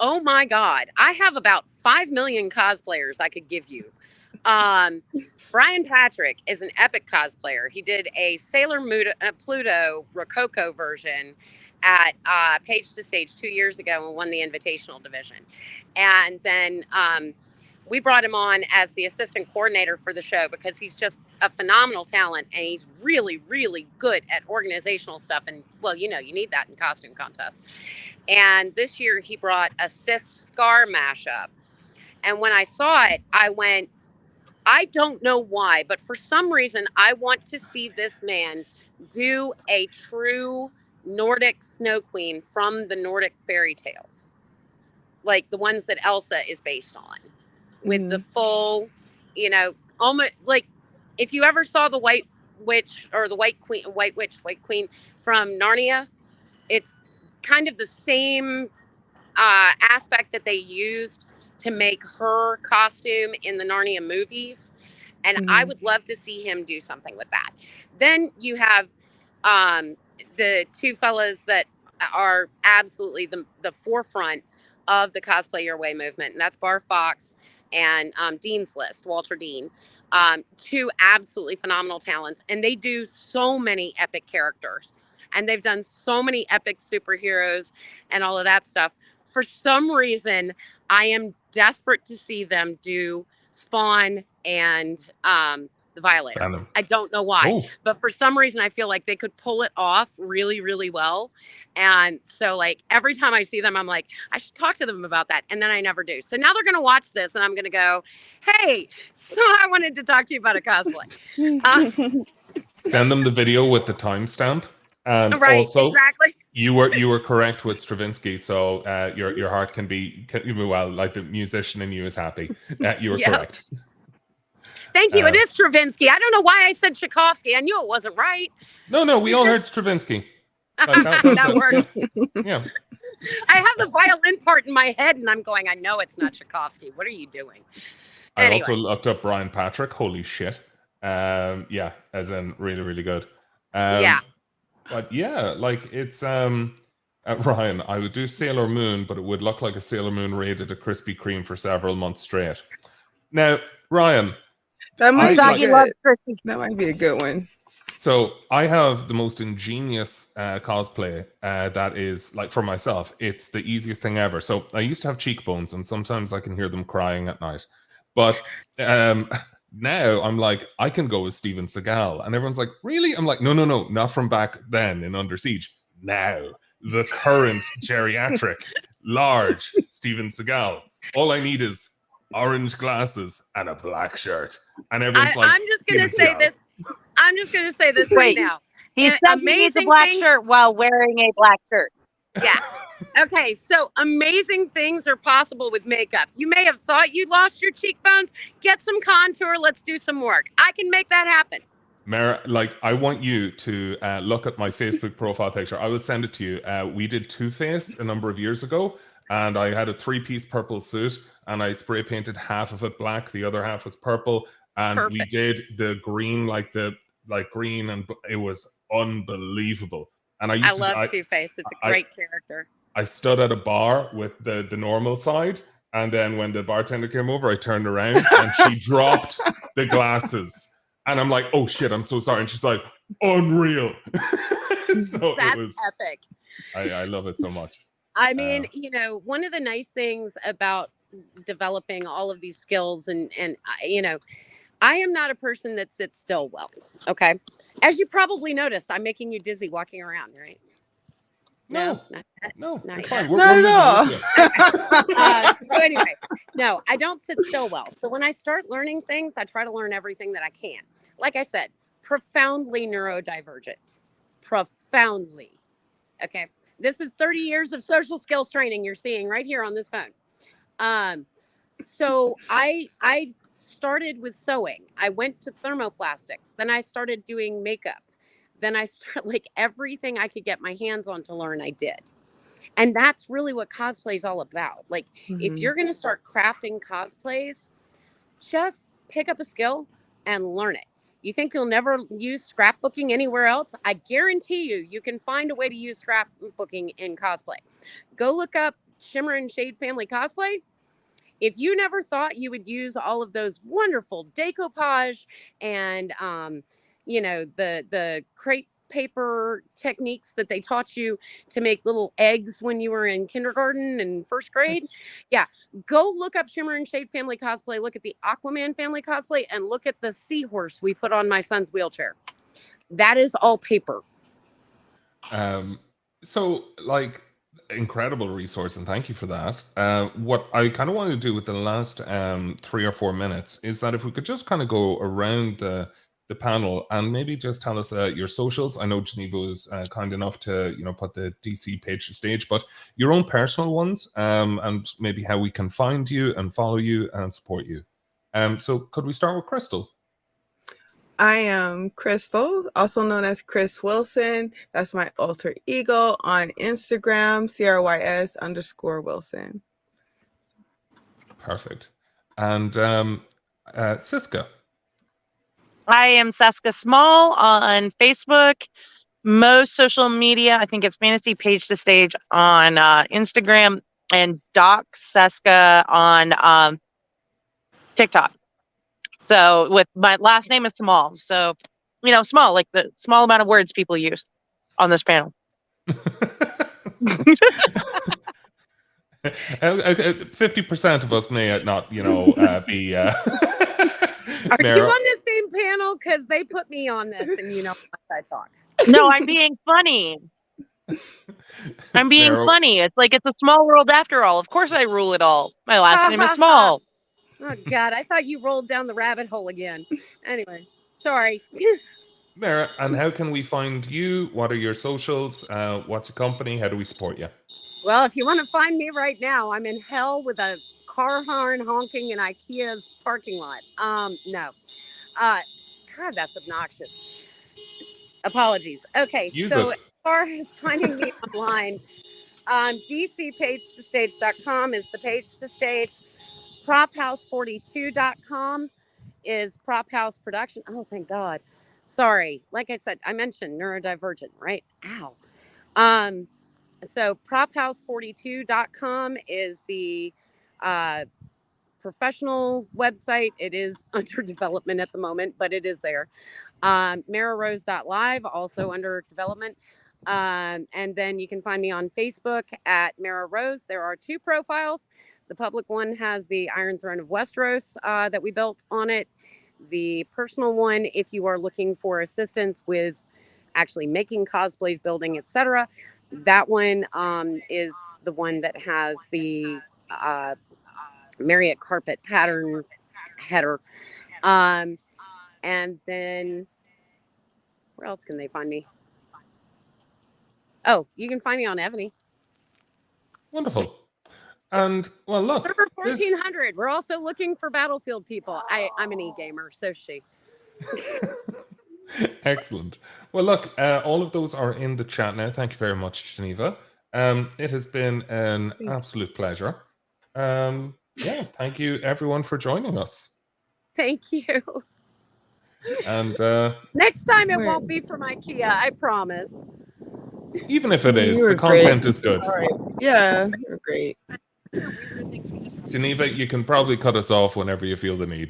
oh my God, I have about 5 million cosplayers I could give you. Brian Patrick is an epic cosplayer. He did a Pluto Rococo version at Page to Stage 2 years ago and won the Invitational Division. And then we brought him on as the assistant coordinator for the show because he's just a phenomenal talent and he's really, really good at organizational stuff. And well, you know, you need that in costume contests. And this year he brought a Sith Scar mashup. And when I saw it, I went, I don't know why, but for some reason, I want to see this man do a true Nordic snow queen from the Nordic fairy tales, like the ones that Elsa is based on, with the full, you know, almost like if you ever saw the White Witch or the White Queen from Narnia, it's kind of the same aspect that they used to make her costume in the Narnia movies. And I would love to see him do something with that. Then you have the two fellas that are absolutely the forefront of the Cosplay Your Way movement. And that's Bar Fox and Dean's List, Walter Dean. Two absolutely phenomenal talents. And they do so many epic characters. And they've done so many epic superheroes and all of that stuff. For some reason, I am desperate to see them do Spawn and the Violator. Fandom. I don't know why, Oh. but for some reason, I feel like they could pull it off really, really well. And so, like, every time I see them, I'm like, I should talk to them about that. And then I never do. So now they're going to watch this and I'm going to go, hey, so I wanted to talk to you about a cosplay. Send them the video with the timestamp. And Right, also, exactly. you were correct with Stravinsky, so your heart can be well, like the musician in you is happy. You were correct. Thank you. It is Stravinsky. I don't know why I said Tchaikovsky. I knew it wasn't right. No, we all heard Stravinsky. Like, that works. Yeah. I have the violin part in my head, and I'm going, I know it's not Tchaikovsky. What are you doing? I also looked up Brian Patrick. Holy shit. Yeah, as in really, really good. Yeah. But yeah, like it's Ryan, I would do Sailor Moon, but it would look like a Sailor Moon raided a Krispy Kreme for several months straight. Now, Ryan, that might be good. Crispy. That might be a good one. So I have the most ingenious cosplay that is, like, for myself, it's the easiest thing ever. So I used to have cheekbones, and sometimes I can hear them crying at night. But now I'm like, I can go as Steven Seagal. And everyone's like, really? I'm like, no, not from back then in Under Siege. Now, the current geriatric, large Steven Seagal. All I need is orange glasses and a black shirt. And everyone's like, I'm just going to say this. I'm just going to say this right now. He said he needs a black shirt while wearing a black shirt. Yeah. Okay, so amazing things are possible with makeup. You may have thought you lost your cheekbones. Get some contour. Let's do some work. I can make that happen. Mara, like, I want you to look at my Facebook profile picture. I will send it to you. We did Two-Face a number of years ago, and I had a 3-piece purple suit, and I spray painted half of it black, the other half was purple, and we did the green, green, and it was unbelievable. And I love Two-Face. It's a great character. I stood at a bar with the normal side, and then when the bartender came over, I turned around and she dropped the glasses. And I'm like, oh shit, I'm so sorry. And she's like, unreal. So that's it was epic. I love it so much. I mean, you know, one of the nice things about developing all of these skills and you know, I am not a person that sits still well. Okay. As you probably noticed, I'm making you dizzy walking around, right? No, not it's fine. Not at all. So anyway, no, I don't sit still well. So when I start learning things, I try to learn everything that I can. Like I said, profoundly neurodivergent. Profoundly. Okay. This is 30 years of social skills training you're seeing right here on this phone. So I started with sewing. I went to thermoplastics. Then I started doing makeup. then I start like everything I could get my hands on to learn, I did. And that's really what cosplay is all about. Like, if Mhm. you're going to start crafting cosplays, just pick up a skill and learn it. You think you'll never use scrapbooking anywhere else? I guarantee you can find a way to use scrapbooking in cosplay. Go look up Shimmer and Shade Family Cosplay. If you never thought you would use all of those wonderful decoupage and the crepe paper techniques that they taught you to make little eggs when you were in kindergarten and first grade, That's yeah, go look up Shimmer and Shade Family Cosplay, look at the Aquaman family cosplay, and look at the seahorse we put on my son's wheelchair. That is all paper. So, like, incredible resource, and thank you for that. What I kind of want to do with the last 3 or 4 minutes is that if we could just kind of go around the panel and maybe just tell us your socials. I know Geneva was kind enough to put the DC page to stage, but your own personal ones, and maybe how we can find you and follow you and support you. So could we start with Crystal? I am Crystal, also known as Chris Wilson. That's my alter ego on Instagram, CRYS_Wilson. Perfect. And Siska. I am Seska Small on Facebook. Most social media, I think it's Fantasy Page to Stage on Instagram, and Doc Seska on TikTok. So with my last name is Small. So, small, like the small amount of words people use on this panel. 50% of us may not, be. Are you on the same panel? Because they put me on this, and I talk. No, I'm being funny. I'm being funny. It's like it's a small world after all. Of course I rule it all. My last name is Small. Oh, God. I thought you rolled down the rabbit hole again. Anyway, sorry. Mara, and how can we find you? What are your socials? What's your company? How do we support you? Well, if you want to find me right now, I'm in hell with a car horn honking in IKEA's parking lot. No. God, that's obnoxious. Apologies. Okay, so as far as finding me online, DCPageToStage.com is the page to stage. PropHouse42.com is Prop House Production. Oh, thank God. Sorry. Like I said, I mentioned neurodivergent, right? Ow. So PropHouse42.com is the professional website. It is under development at the moment, but it is there. MaraRose.live, also under development. And then you can find me on Facebook at Mara Rose. There are 2 profiles. The public one has the Iron Throne of Westeros that we built on it. The personal one, if you are looking for assistance with actually making cosplays, building, etc., that one is the one that has the Marriott carpet pattern header. And then where else can they find me? Oh, you can find me on Ebony. Wonderful. And well, look, Server 1400. We're also looking for Battlefield people. I'm an e-gamer, so she. Excellent. Well, look, all of those are in the chat now. Thank you very much, Geneva. It has been an absolute pleasure. Yeah, thank you everyone for joining us. Thank you. And next time it won't be from IKEA, I promise. Even if it is, the content is good. All right. Yeah, you're great. Geneva, you can probably cut us off whenever you feel the need.